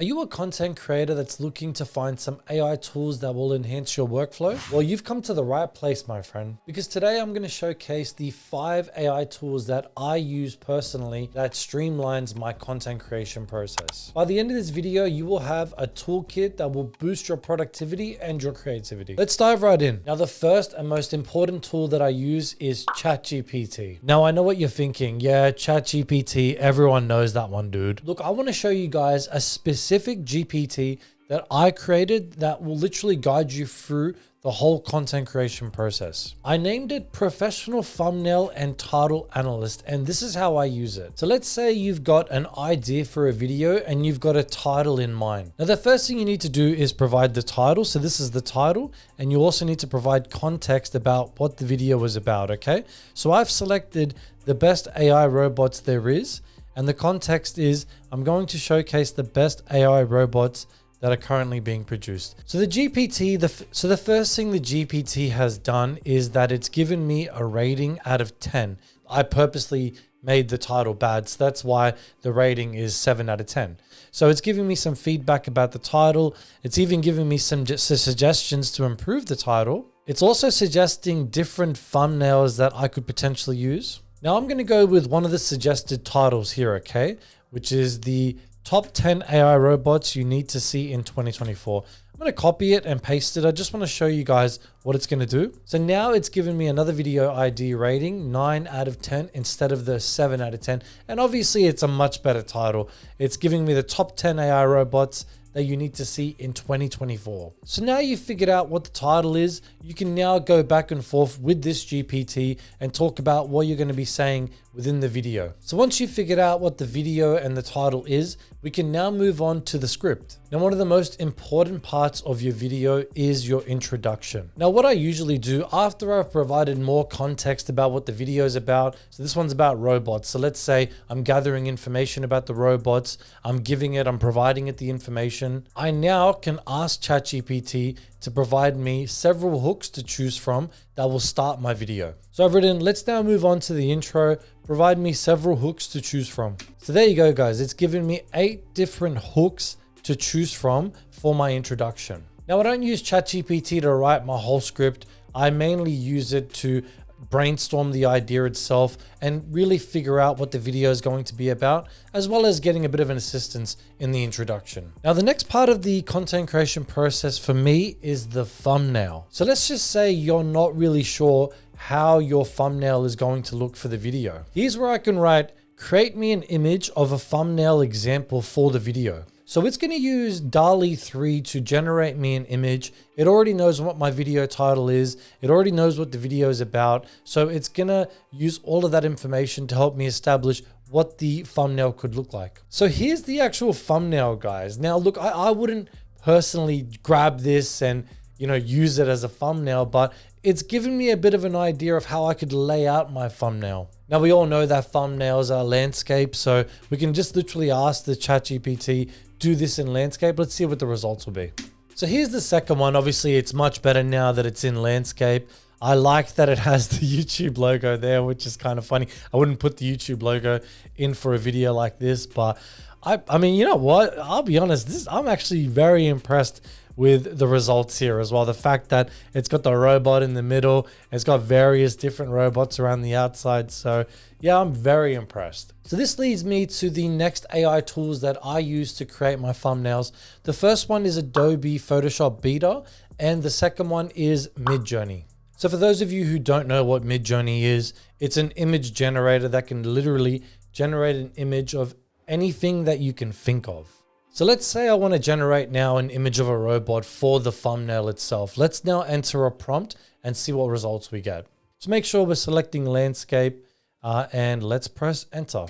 Are you a content creator that's looking to find some AI tools that will enhance your workflow? Well, you've come to the right place, my friend, because today I'm going to showcase the 5 AI tools that I use personally that streamlines my content creation process. By the end of this video, you will have a toolkit that will boost your productivity and your creativity. Let's dive right in. Now, the first and most important tool that I use is ChatGPT. Now, I know what you're thinking. Yeah, ChatGPT, everyone knows that one, dude. Look, I want to show you guys a specific GPT that I created that will literally guide you through the whole content creation process. I named it Professional Thumbnail and Title Analyst, and this is how I use it. So let's say you've got an idea for a video and you've got a title in mind. Now, the first thing you need to do is provide the title. So this is the title, and you also need to provide context about what the video was about, okay? So I've selected the best AI robots there is, and the context is I'm going to showcase the best AI robots that are currently being produced. So the GPT, the first thing the GPT has done is that it's given me a rating out of 10. I purposely made the title bad, so that's why the rating is 7 out of 10. So it's giving me some feedback about the title. It's even giving me some suggestions to improve the title. It's also suggesting different thumbnails that I could potentially use. Now I'm going to go with one of the suggested titles here, okay? Which is the top 10 AI robots you need to see in 2024. I'm going to copy it and paste it. I just want to show you guys what it's going to do. So now it's given me another video ID rating, 9 out of 10 instead of the 7 out of 10. And obviously it's a much better title. It's giving me the top 10 AI robots that you need to see in 2024. So now you've figured out what the title is, you can now go back and forth with this GPT and talk about what you're going to be saying within the video. So once you've figured out what the video and the title is, we can now move on to the script. Now, one of the most important parts of your video is your introduction. Now, what I usually do after I've provided more context about what the video is about, so this one's about robots. So let's say I'm gathering information about the robots, I'm providing it the information. I now can ask ChatGPT to provide me several hooks to choose from that will start my video. So I've written, let's now move on to the intro, provide me several hooks to choose from. So there you go, guys. It's given me 8 different hooks to choose from for my introduction. Now, I don't use ChatGPT to write my whole script. I mainly use it to brainstorm the idea itself and really figure out what the video is going to be about, as well as getting a bit of an assistance in the introduction. Now, the next part of the content creation process for me is the thumbnail. So let's just say you're not really sure how your thumbnail is going to look for the video. Here's where I can write, create me an image of a thumbnail example for the video. So it's going to use DALL-E 3 to generate me an image. It already knows what my video title is. It already knows what the video is about. So it's going to use all of that information to help me establish what the thumbnail could look like. So here's the actual thumbnail, guys. Now, look, I wouldn't personally grab this and, use it as a thumbnail, but it's given me a bit of an idea of how I could lay out my thumbnail. Now, we all know that thumbnails are landscape, so we can just literally ask the ChatGPT, do this in landscape. Let's see what the results will be. So here's the second one. Obviously, it's much better now that it's in landscape. I like that it has the YouTube logo there, which is kind of funny. I wouldn't put the YouTube logo in for a video like this, but I mean, you know what? I'll be honest, I'm actually very impressed with the results here as well. The fact that it's got the robot in the middle, it's got various different robots around the outside. So yeah, I'm very impressed. So this leads me to the next AI tools that I use to create my thumbnails. The first one is Adobe Photoshop Beta, and the second one is Midjourney. So for those of you who don't know what Midjourney is, it's an image generator that can literally generate an image of anything that you can think of. So let's say I want to generate now an image of a robot for the thumbnail itself. Let's now enter a prompt and see what results we get. So make sure we're selecting landscape and let's press enter.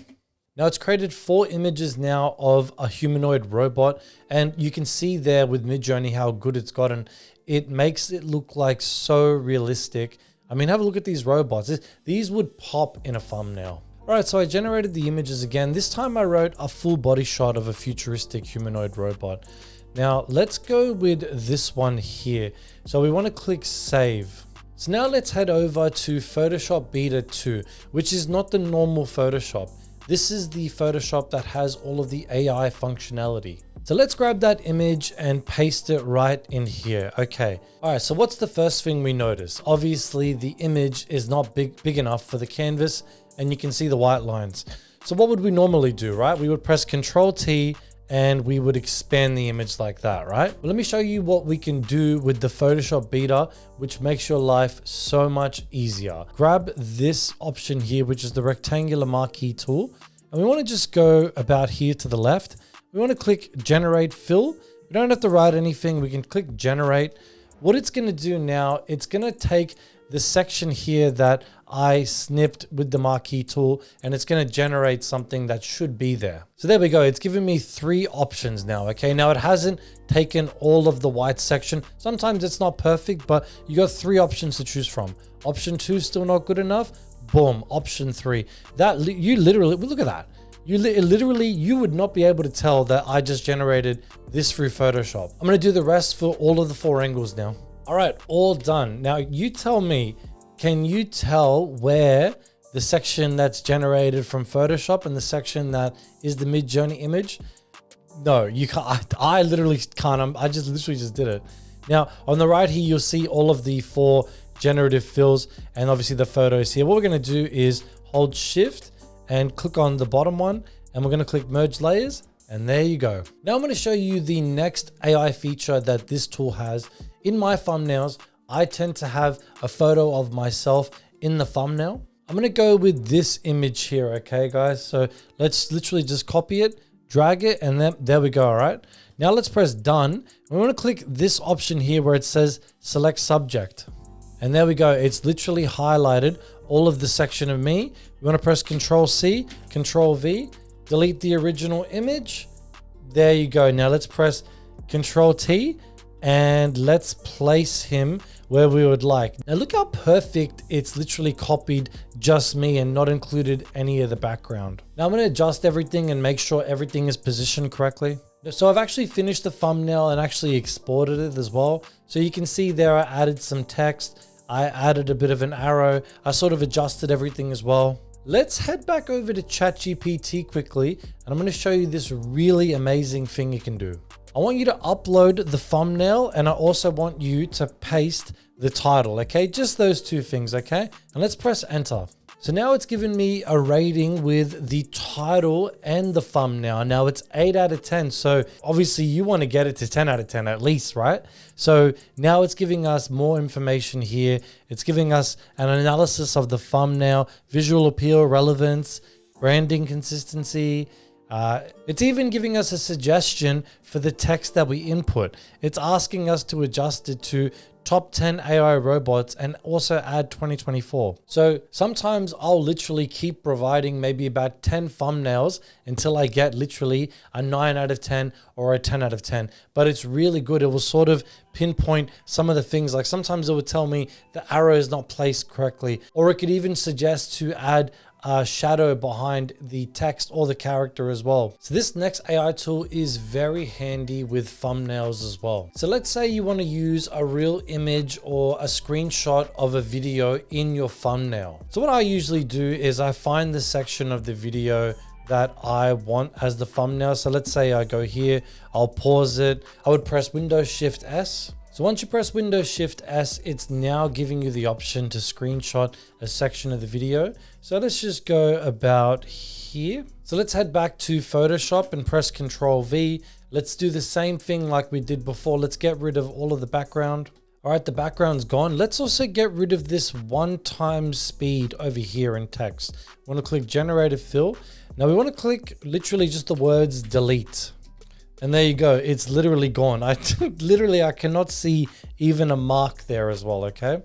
Now it's created 4 images now of a humanoid robot, and you can see there with Midjourney how good it's gotten. It makes it look like so realistic. I mean, have a look at these robots. These would pop in a thumbnail. All right, so I generated the images again. This time I wrote a full body shot of a futuristic humanoid robot. Now let's go with this one here. So we want to click save. So now let's head over to Photoshop Beta 2, which is not the normal Photoshop. This is the Photoshop that has all of the AI functionality. So let's grab that image and paste it right in here. Okay. All right. So what's the first thing we notice? Obviously the image is not big enough for the canvas, and you can see the white lines. So what would we normally do, right? We would press Control T and we would expand the image like that, right? Well, let me show you what we can do with the Photoshop Beta, which makes your life so much easier. Grab this option here, which is the rectangular marquee tool. And we want to just go about here to the left. We want to click Generate Fill. We don't have to write anything. We can click Generate. What it's going to do now, it's going to take the section here that I snipped with the marquee tool, and it's going to generate something that should be there. So there we go. It's giving me 3 options now. Okay. Now it hasn't taken all of the white section. Sometimes it's not perfect, but you got 3 options to choose from. Option 2 still not good enough. Boom. Option 3. You literally, look at that. You would not be able to tell that I just generated this through Photoshop. I'm going to do the rest for all of the 4 angles now. All right, all done. Now you tell me, can you tell where the section that's generated from Photoshop and the section that is the Midjourney image? No, you can't. I literally can't. I literally just did it. Now on the right here, you'll see all of the 4 generative fills and obviously the photos here. What we're going to do is hold Shift and click on the bottom one, and we're going to click Merge Layers. And there you go. Now I'm going to show you the next AI feature that this tool has. In my thumbnails, I tend to have a photo of myself in the thumbnail. I'm going to go with this image here. Okay, guys. So let's literally just copy it, drag it, and then there we go. All right. Now let's press done. We want to click this option here where it says select subject. And there we go. It's literally highlighted all of the section of me. We want to press Control C, Control V, delete the original image. There you go. Now let's press Control T and let's place him where we would like. Now look how perfect it's literally copied just me and not included any of the background. Now I'm going to adjust everything and make sure everything is positioned correctly. So I've actually finished the thumbnail and actually exported it as well. So you can see there I added some text. I added a bit of an arrow. I sort of adjusted everything as well. Let's head back over to ChatGPT quickly, and I'm going to show you this really amazing thing you can do. I want you to upload the thumbnail, and I also want you to paste the title, okay? Just those 2 things, okay? And let's press enter. So now it's given me a rating with the title and the thumbnail. Now it's 8 out of 10. So obviously you want to get it to 10 out of 10 at least, right? So now it's giving us more information here. It's giving us an analysis of the thumbnail, visual appeal, relevance, branding consistency. It's even giving us a suggestion for the text that we input. It's asking us to adjust it to top 10 AI robots and also add 2024. So sometimes I'll literally keep providing maybe about 10 thumbnails until I get literally a 9 out of 10 or a 10 out of 10. But it's really good. It will sort of pinpoint some of the things. Like sometimes it would tell me the arrow is not placed correctly, or it could even suggest to add a shadow behind the text or the character as well. So this next AI tool is very handy with thumbnails as well. So let's say you want to use a real image or a screenshot of a video in your thumbnail. So what I usually do is I find the section of the video that I want as the thumbnail. So let's say I go here, I'll pause it. I would press Windows Shift S. So once you press Windows Shift S, it's now giving you the option to screenshot a section of the video. So let's just go about here. So let's head back to Photoshop and press Control V. Let's do the same thing like we did before. Let's get rid of all of the background. All right, the background's gone. Let's also get rid of this 1x speed over here in text. We want to click Generative Fill. Now we want to click literally just the words delete. And there you go. It's literally gone. I cannot see even a mark there as well. Okay.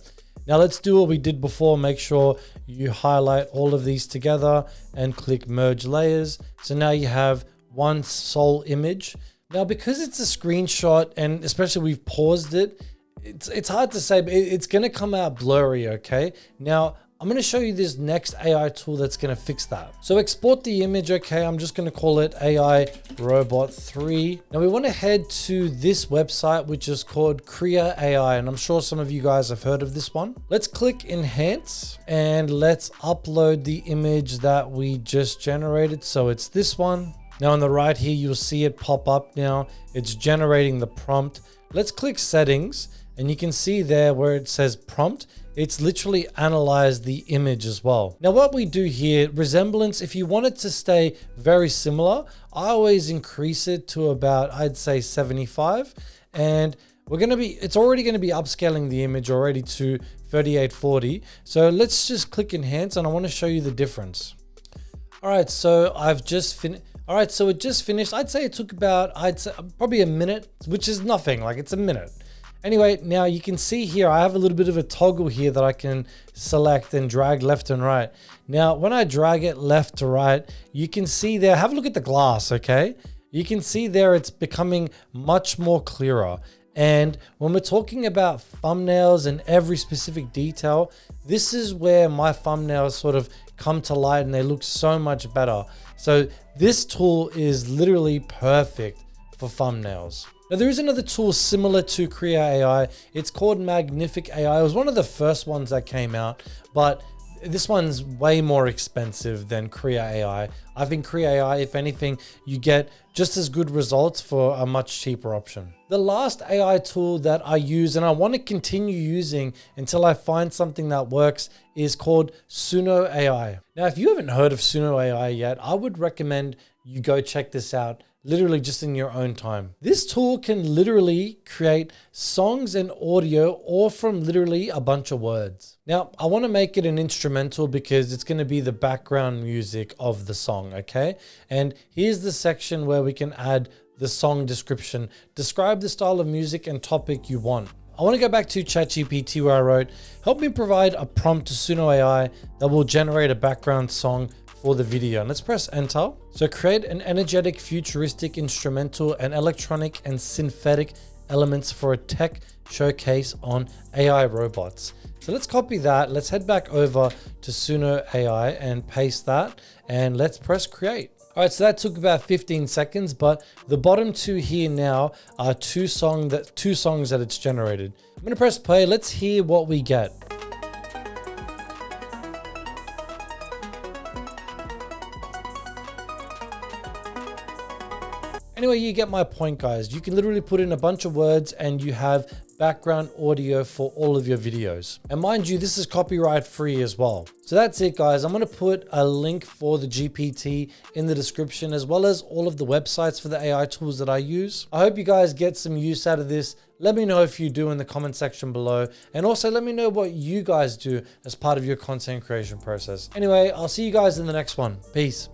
Now let's do what we did before. Make sure you highlight all of these together and click merge layers. So now you have one sole image. Now, because it's a screenshot and especially we've paused it, it's hard to say, but it's going to come out blurry. Okay. Now I'm going to show you this next AI tool that's going to fix that. So export the image. Okay. I'm just going to call it AI Robot 3. Now we want to head to this website, which is called Krea AI. And I'm sure some of you guys have heard of this one. Let's click enhance and let's upload the image that we just generated. So it's this one. Now on the right here, you'll see it pop up now. It's generating the prompt. Let's click settings and you can see there where it says prompt, it's literally analyzed the image as well. Now what we do here, resemblance, if you want it to stay very similar, I always increase it to about, I'd say 75. And it's already going to be upscaling the image already to 3840. So let's just click enhance and I want to show you the difference. All right, so I've just finished. All right, so it just finished. I'd say it took about, probably a minute, which is nothing, like it's a minute. Anyway, now you can see here, I have a little bit of a toggle here that I can select and drag left and right. Now, when I drag it left to right, you can see there, have a look at the glass, okay? You can see there, it's becoming much more clearer. And when we're talking about thumbnails and every specific detail, this is where my thumbnails sort of come to light and they look so much better. So this tool is literally perfect for thumbnails. Now there is another tool similar to Krea AI. It's called Magnific AI. It was one of the first ones that came out, but this one's way more expensive than Krea AI. I think Krea AI, if anything, you get just as good results for a much cheaper option. The last AI tool that I use and I want to continue using until I find something that works is called Suno AI. Now, if you haven't heard of Suno AI yet, I would recommend you go check this out. Literally just in your own time. This tool can literally create songs and audio or from literally a bunch of words. Now, I want to make it an instrumental because it's going to be the background music of the song, okay? And here's the section where we can add the song description. Describe the style of music and topic you want. I want to go back to ChatGPT where I wrote, help me provide a prompt to Suno AI that will generate a background song for the video. And let's press enter. So create an energetic, futuristic, instrumental, and electronic and synthetic elements for a tech showcase on AI robots. So let's copy that. Let's head back over to Suno AI and paste that. And let's press create. All right, so that took about 15 seconds, but the bottom two here now are two songs that it's generated. I'm gonna press play. Let's hear what we get. Anyway, you get my point, guys. You can literally put in a bunch of words and you have background audio for all of your videos. And mind you, this is copyright free as well. So that's it, guys. I'm going to put a link for the GPT in the description, as well as all of the websites for the AI tools that I use. I hope you guys get some use out of this. Let me know if you do in the comment section below. And also let me know what you guys do as part of your content creation process. Anyway, I'll see you guys in the next one. Peace.